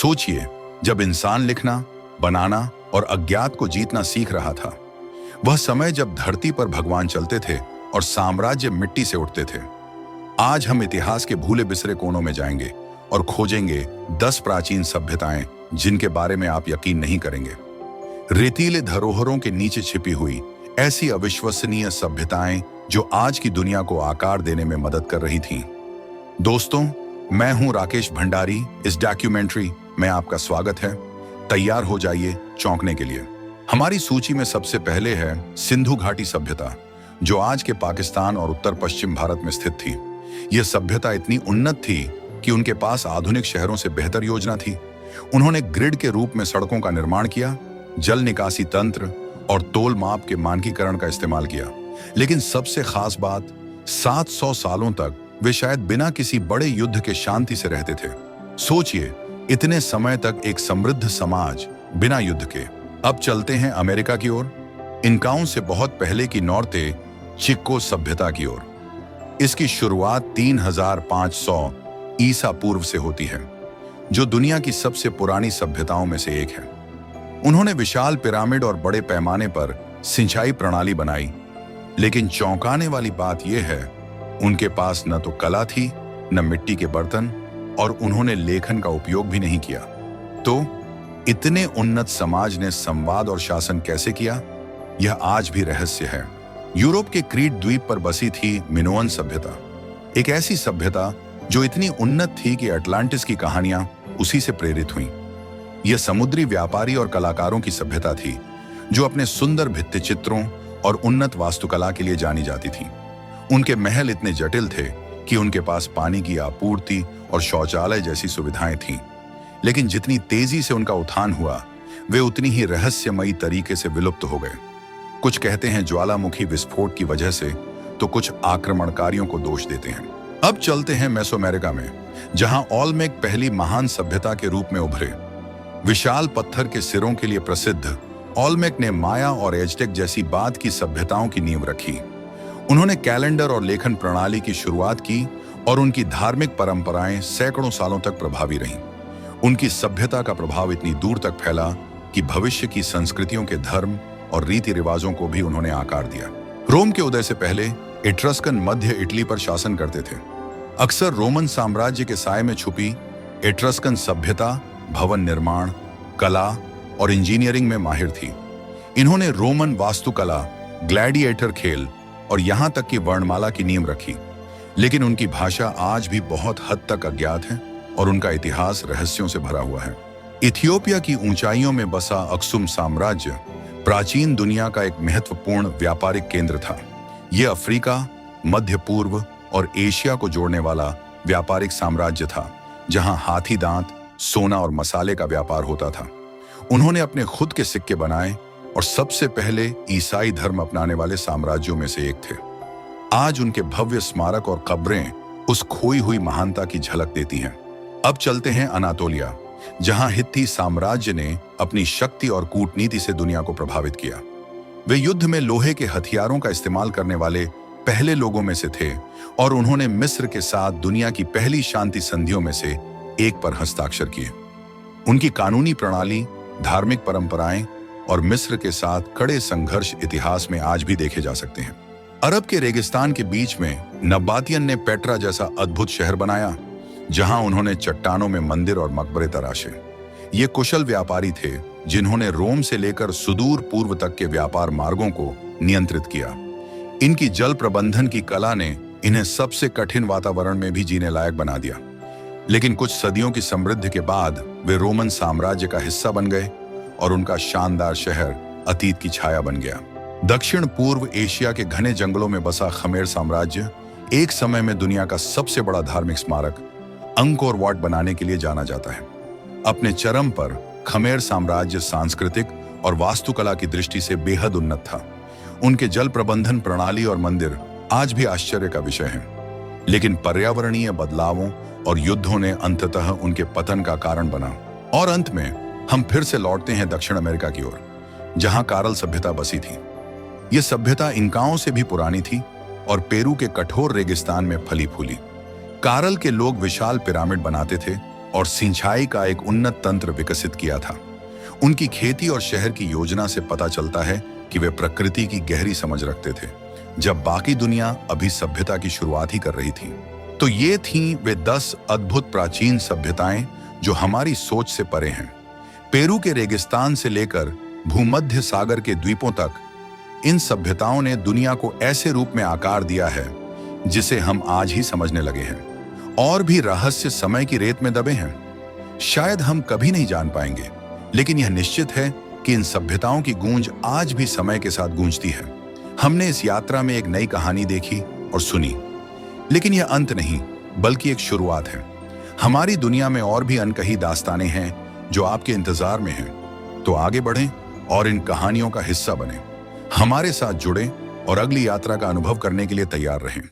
सोचिए, जब इंसान लिखना, बनाना और अज्ञात को जीतना सीख रहा था, वह समय जब धरती पर भगवान चलते थे और साम्राज्य मिट्टी से उठते थे। आज हम इतिहास के भूले बिसरे कोनों में जाएंगे और खोजेंगे 10 प्राचीन सभ्यताएं जिनके बारे में आप यकीन नहीं करेंगे। रेतीले धरोहरों के नीचे छिपी हुई ऐसी अविश्वसनीय सभ्यताएं जो आज की दुनिया को आकार देने में मदद कर रही थीं। दोस्तों, मैं हूं राकेश भंडारी। इस डॉक्यूमेंट्री में आपका स्वागत है। तैयार हो जाइए चौंकने के लिए। हमारी सूची में सबसे पहले है सिंधु घाटी सभ्यता, जो आज के पाकिस्तान और उत्तर पश्चिम भारत में स्थित थी। यह सभ्यता इतनी उन्नत थी कि उनके पास आधुनिक शहरों से बेहतर योजना थी। उन्होंने ग्रिड के रूप में सड़कों का निर्माण किया, जल निकासी तंत्र और तोल माप के मानकीकरण का इस्तेमाल किया। लेकिन सबसे खास बात, 700 सालों तक वे शायद बिना किसी बड़े युद्ध के शांति से रहते थे। सोचिए, इतने समय तक एक समृद्ध समाज बिना युद्ध के। अब चलते हैं अमेरिका की ओर, इनकाउं से बहुत पहले की नॉर्ते चिक्को सभ्यता की ओर। इसकी शुरुआत 3500 ईसा पूर्व से होती है, जो दुनिया की सबसे पुरानी सभ्यताओं में से एक है। उन्होंने विशाल पिरामिड और बड़े पैमाने पर सिंचाई प्रणाली बनाई, लेकिन चौंकाने वाली बात यह है, उनके पास न तो कला थी, न मिट्टी के बर्तन, और उन्होंने लेखन का उपयोग भी नहीं किया। तो इतने उन्नत समाज ने संवाद और शासन कैसे किया, यह आज भी रहस्य है। यूरोप के क्रीट द्वीप पर बसी थी मिनोअन सभ्यता, एक ऐसी सभ्यता जो इतनी उन्नत थी कि अटलांटिस की कहानियां उसी से प्रेरित हुईं। यह समुद्री व्यापारी और कलाकारों की सभ्यता थी, जो अपने सुंदर भित्ति चित्रों और उन्नत वास्तुकला के लिए जानी जाती थी। उनके महल इतने जटिल थे कि उनके पास पानी की आपूर्ति और शौचालय जैसी सुविधाएं थीं। लेकिन जितनी तेजी से उनका उत्थान हुआ, वे उतनी ही रहस्यमयी तरीके से विलुप्त हो गए। कुछ कहते हैं ज्वालामुखी विस्फोट की वजह से, तो कुछ आक्रमणकारियों को दोष देते हैं। अब चलते हैं मेसोअमेरिका में, जहां ओलमेक पहली महान सभ्यता के रूप में उभरे। विशाल पत्थर के सिरों के लिए प्रसिद्ध ओलमेक ने माया और एज़टेक जैसी बाद की सभ्यताओं की नींव रखी। उन्होंने कैलेंडर और लेखन प्रणाली की शुरुआत की, और उनकी धार्मिक परंपराएं सैकड़ों सालों तक प्रभावी रहीं। उनकी सभ्यता का प्रभाव इतनी दूर तक फैला कि भविष्य की संस्कृतियों के धर्म और रीति रिवाजों को भी उन्होंने आकार दिया। रोम के उदय से पहले एट्रस्कन मध्य इटली पर शासन करते थे। अक्सर रोमन साम्राज्य के साए में छुपी एट्रस्कन सभ्यता भवन निर्माण, कला और इंजीनियरिंग में माहिर थी। इन्होंने रोमन वास्तुकला, ग्लैडिएटर खेल और यहां तक कि वर्णमाला की नींव रखी। लेकिन उनकी भाषा आज भी बहुत हद तक अज्ञात है और उनका इतिहास रहस्यों से भरा हुआ है। इथियोपिया की ऊंचाइयों में बसा अक्सुम साम्राज्य प्राचीन दुनिया का एक महत्वपूर्ण व्यापारिक केंद्र था। यह अफ्रीका, मध्य पूर्व और एशिया को जोड़ने वाला व्यापारिक साम्राज्य था, जहां हाथी दांत, सोना और मसाले का व्यापार होता था। उन्होंने अपने खुद के सिक्के बनाए और सबसे पहले ईसाई धर्म अपनाने वाले साम्राज्यों में से एक थे। आज उनके भव्य स्मारक और कब्रें उस खोई हुई महानता की झलक देती हैं। अब चलते हैं अनातोलिया, जहां हित्ती साम्राज्य ने अपनी शक्ति और कूटनीति से दुनिया को प्रभावित किया। वे युद्ध में लोहे के हथियारों का इस्तेमाल करने वाले पहले लोगों में से थे, और उन्होंने मिस्र के साथ दुनिया की पहली शांति संधियों में से एक पर हस्ताक्षर किए। उनकी कानूनी प्रणाली, धार्मिक परंपराएं और मिस्र के साथ कड़े संघर्ष इतिहास में आज भी देखे जा सकते हैं। अरब के रेगिस्तान के बीच में नबातियन ने पेट्रा जैसा अद्भुत शहर बनाया, जहां उन्होंने चट्टानों में मंदिर और मकबरे तराशे। ये कुशल व्यापारी थे, जिन्होंने रोम से लेकर सुदूर पूर्व तक के व्यापार मार्गों को नियंत्रित किया। इनकी जल प्रबंधन की कला ने इन्हें सबसे कठिन वातावरण में भी जीने लायक बना दिया। लेकिन कुछ सदियों की समृद्धि के बाद वे रोमन साम्राज्य का हिस्सा बन गए, और उनका शानदार शहर अतीत की छाया बन गया। दक्षिण पूर्व एशिया के घने जंगलों में बसा खमेर साम्राज्य एक समय में दुनिया का सबसे बड़ा धार्मिक स्मारक अंकोर वाट बनाने के लिए जाना जाता है। अपने चरम पर खमेर साम्राज्य सांस्कृतिक और वास्तुकला की दृष्टि से बेहद उन्नत था। उनके जल प्रबंधन प्रणाली और मंदिर आज भी आश्चर्य का विषय हैं। लेकिन पर्यावरणीय बदलावों और युद्धों ने अंततः उनके पतन का कारण बना। और अंत में हम फिर से लौटते हैं दक्षिण अमेरिका की ओर, जहां कारल सभ्यता बसी थी। यह सभ्यता इंकाओं से भी पुरानी थी और पेरू के कठोर रेगिस्तान में फली फूली। कारल के लोग विशाल पिरामिड बनाते थे और सिंचाई का एक उन्नत तंत्र विकसित किया था। उनकी खेती और शहर की योजना से पता चलता है कि वे प्रकृति की गहरी समझ रखते थे, जब बाकी दुनिया अभी सभ्यता की शुरुआत ही कर रही थी। तो ये थीं वे 10 अद्भुत प्राचीन सभ्यताएं जो हमारी सोच से परे हैं। पेरू के रेगिस्तान से लेकर भूमध्य सागर के द्वीपों तक, इन सभ्यताओं ने दुनिया को ऐसे रूप में आकार दिया है जिसे हम आज ही समझने लगे हैं। और भी रहस्य समय की रेत में दबे हैं। शायद हम कभी नहीं जान पाएंगे, लेकिन यह निश्चित है कि इन सभ्यताओं की गूंज आज भी समय के साथ गूंजती है। हमने इस यात्रा में एक नई कहानी देखी और सुनी, लेकिन यह अंत नहीं, बल्कि एक शुरुआत है। हमारी दुनिया में और भी अनकही दास्तानें हैं जो आपके इंतजार में हैं। तो आगे बढ़ें और इन कहानियों का हिस्सा बनें। हमारे साथ जुड़ें और अगली यात्रा का अनुभव करने के लिए तैयार रहें।